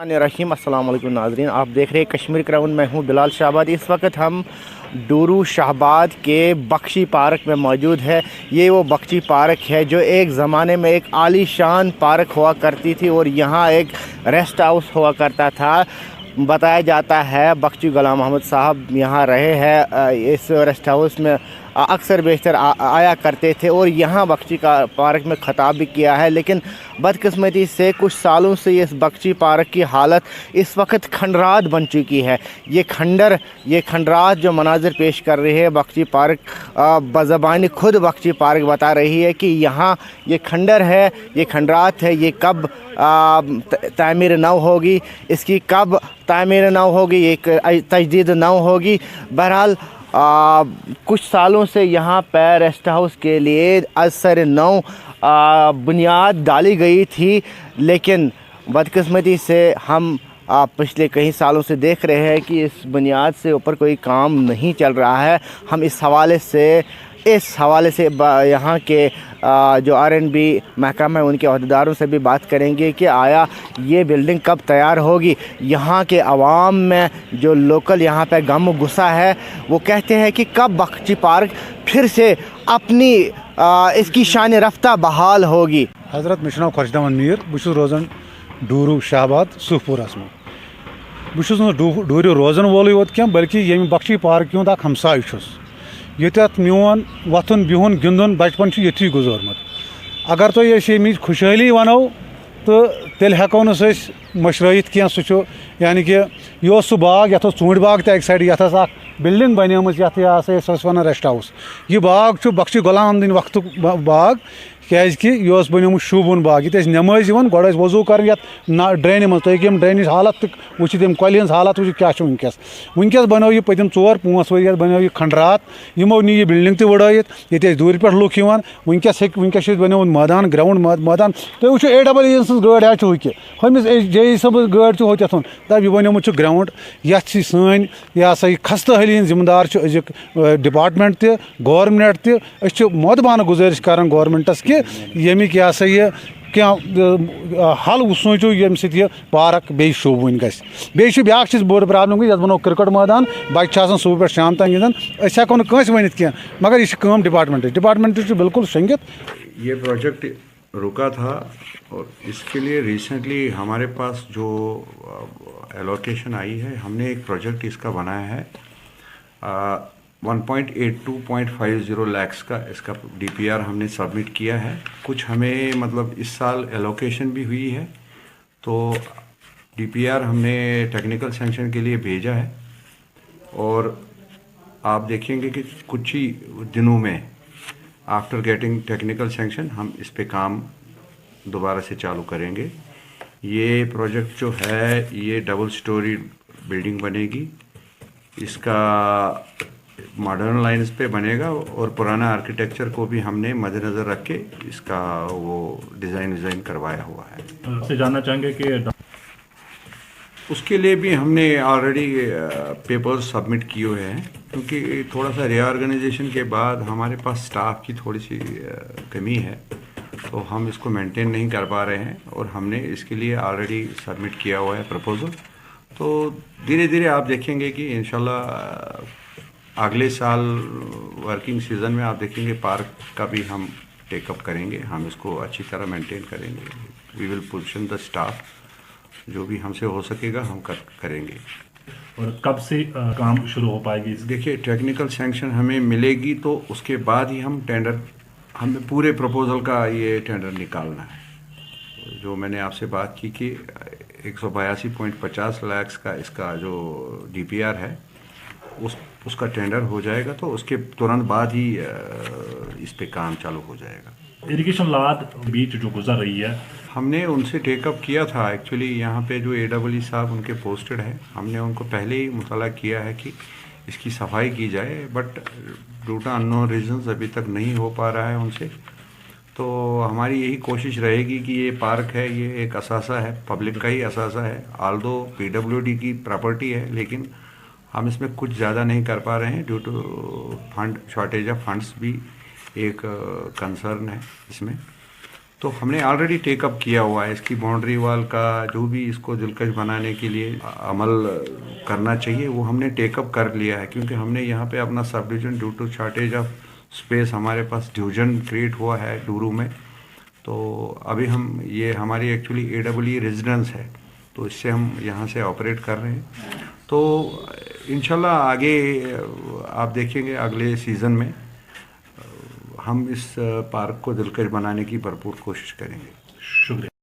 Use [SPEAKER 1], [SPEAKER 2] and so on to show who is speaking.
[SPEAKER 1] रहीम अस्सलाम वालेकुम नाज़रीन, आप देख रहे हैं कश्मीर क्राउन। मैं हूं बिलाल शाहबाद। इस वक्त हम डूरू शाहबाद के बख्शी पार्क में मौजूद है। ये वो बख्शी पार्क है जो एक ज़माने में एक आलीशान पार्क हुआ करती थी और यहाँ एक रेस्ट हाउस हुआ करता था। बताया जाता है बख्शी गुलाम मोहम्मद साहब यहाँ रहे हैं इस रेस्ट हाउस में अक्सर बेशतर आया करते थे और यहाँ बख्शी का पार्क में ख़ताब भी किया है। लेकिन बदकिस्मती से कुछ सालों से इस बख्शी पार्क की हालत इस वक्त खंडरात बन चुकी है। ये खंडरात जो मनाजिर पेश कर रही है बख्शी पार्क, बज़बानी खुद बख्शी पार्क बता रही है कि यहाँ ये खंडर है, ये खंडरात है। ये कब तामीर नौ होगी, इसकी कब तामीर नौ होगी, एक तजदीद नौ होगी। बहरहाल कुछ सालों से यहाँ पर रेस्ट हाउस के लिए असर नौ बुनियाद डाली गई थी, लेकिन बदकिस्मती से हम पिछले कई सालों से देख रहे हैं कि इस बुनियाद से ऊपर कोई काम नहीं चल रहा है। हम इस हवाले से यहाँ के जो R&B महकमा है उनके अहदेदारों से भी बात करेंगे कि आया ये बिल्डिंग कब तैयार होगी। यहाँ के अवाम में जो लोकल यहाँ पे गम गुस्सा है वो कहते हैं कि कब बख्शी पार्क फिर से अपनी इसकी शान रफ्ता बहाल होगी।
[SPEAKER 2] हजरत मे नाव खुर्शीद मीर, बहुत रोजान डूरू शाहबाद सुखपुरस में। बहुत डूर रोजान वोल योत क्या बल्कि ये बख्शी पार्क हूँ हमसाय ये मोन वथुन बिहुन गिंदुन बचपन ये गुजरमुत। अगर तो ये खुशहाली वनो तो तेल हेको मशरत क्या सह यानी कि यह सह बाग ये ूंट बाग तक साइड ये बिल्डिंग बनेम ये वन रेस्ट हाउस। यह बाग बख्शी गुलाम अहमद वक्त बाग कि यह बनेम शूबन बाग। ये नमाज गोड़ वजू कर ड्रेन मज तुम ड्रेन हालत वो कल हज हालत वो क्या वनकस बनो यह पतम 4-5 वर बनो यह खंडरात। यमो नी यह बिल्डिंग तड़ित ये दूर पे लुक वनकस बनो मैदान ग्राउंड मैदान। तुम वो AEE सज गाड़ हुक हमिस JE सब गाड़ होत दप यह बनो ग्राउंड ये सन यह सा खस्ता हली हंद जिम्मेदार अजुक डिपार्टमेंट त गवर्नमेंट त मोदबाना गुजारिश कर गवर्नमेंटस कि यमिक यह सा यह क्या हल सोचो ये सह पार्क बे शोबन गई ब्या बोड़ प्रॉब्लम ये बनो क्रिकेट मैदान बच्चे सुबह पे शाम तक गिंदान हेको वन क्या मगर यह डिपार्टमेंट बिल्कुल शंगित।
[SPEAKER 3] ये प्रोजेक्ट रुका था और इसके लिए रिसेंटली हमारे पास जो एलोकेशन आई है, हमने एक प्रोजेक्ट इसका बनाया है 1.82.50 लाख का। इसका DPR हमने सबमिट किया है। कुछ हमें मतलब इस साल एलोकेशन भी हुई है, तो DPR हमने टेक्निकल सैंक्शन के लिए भेजा है और आप देखेंगे कि कुछ ही दिनों में आफ्टर गेटिंग टेक्निकल सैंक्शन हम इस पे काम दोबारा से चालू करेंगे। ये प्रोजेक्ट जो है ये डबल स्टोरी बिल्डिंग बनेगी। इसका मॉडर्न लाइन्स पे बनेगा और पुराना आर्किटेक्चर को भी हमने मद्देनज़र रख के इसका वो डिज़ाइन करवाया हुआ है।
[SPEAKER 4] आपसे जानना चाहेंगे कि
[SPEAKER 3] उसके लिए भी हमने ऑलरेडी पेपर्स सबमिट किए हुए हैं, क्योंकि थोड़ा सा रीऑर्गेनाइजेशन के बाद हमारे पास स्टाफ की थोड़ी सी कमी है, तो हम इसको मेंटेन नहीं कर पा रहे हैं और हमने इसके लिए ऑलरेडी सबमिट किया हुआ है प्रपोजल। तो धीरे धीरे आप देखेंगे कि इंशाल्लाह अगले साल वर्किंग सीज़न में आप देखेंगे पार्क का भी हम टेकअप करेंगे, हम इसको अच्छी तरह मेंटेन करेंगे। We will position the staff, जो भी हमसे हो सकेगा हम करेंगे।
[SPEAKER 4] और कब से काम शुरू हो पाएगी?
[SPEAKER 3] देखिए, टेक्निकल सैंक्शन हमें मिलेगी तो उसके बाद ही हमें पूरे प्रपोजल का ये टेंडर निकालना है। जो मैंने आपसे बात की कि 182.50 लाख का इसका जो DPR है उसका टेंडर हो जाएगा, तो उसके तुरंत बाद ही इस पे काम चालू हो जाएगा।
[SPEAKER 4] इरिगेशन लाद बीच जो गुजर रही है,
[SPEAKER 3] हमने उनसे टेकअप किया था। एक्चुअली यहाँ पे जो AEE साहब उनके पोस्टेड हैं, हमने उनको पहले ही मुतला किया है कि इसकी सफाई की जाए, but due to unknown reasons अभी तक नहीं हो पा रहा है उनसे। तो हमारी यही कोशिश रहेगी कि ये पार्क है, ये एक असासा है, पब्लिक का ही असासा है। आल्दो PWD की प्रॉपर्टी है, लेकिन हम इसमें कुछ ज़्यादा नहीं कर पा रहे हैं due to fund shortage of funds भी एक कंसर्न है इसमें। तो हमने ऑलरेडी टेकअप किया हुआ है। इसकी बाउंड्री वाल का जो भी इसको दिलकश बनाने के लिए अमल करना चाहिए वो हमने टेकअप कर लिया है, क्योंकि हमने यहाँ पे अपना subdivision due to shortage of space हमारे पास डिवीज़न क्रिएट हुआ है डूरू में। तो अभी हम ये हमारी एक्चुअली AEE रेजिडेंस है, तो इससे हम यहाँ से ऑपरेट कर रहे हैं। तो इंशाल्लाह आगे आप देखेंगे अगले सीज़न में हम इस पार्क को दिलकश बनाने की भरपूर कोशिश करेंगे।
[SPEAKER 4] शुक्रिया।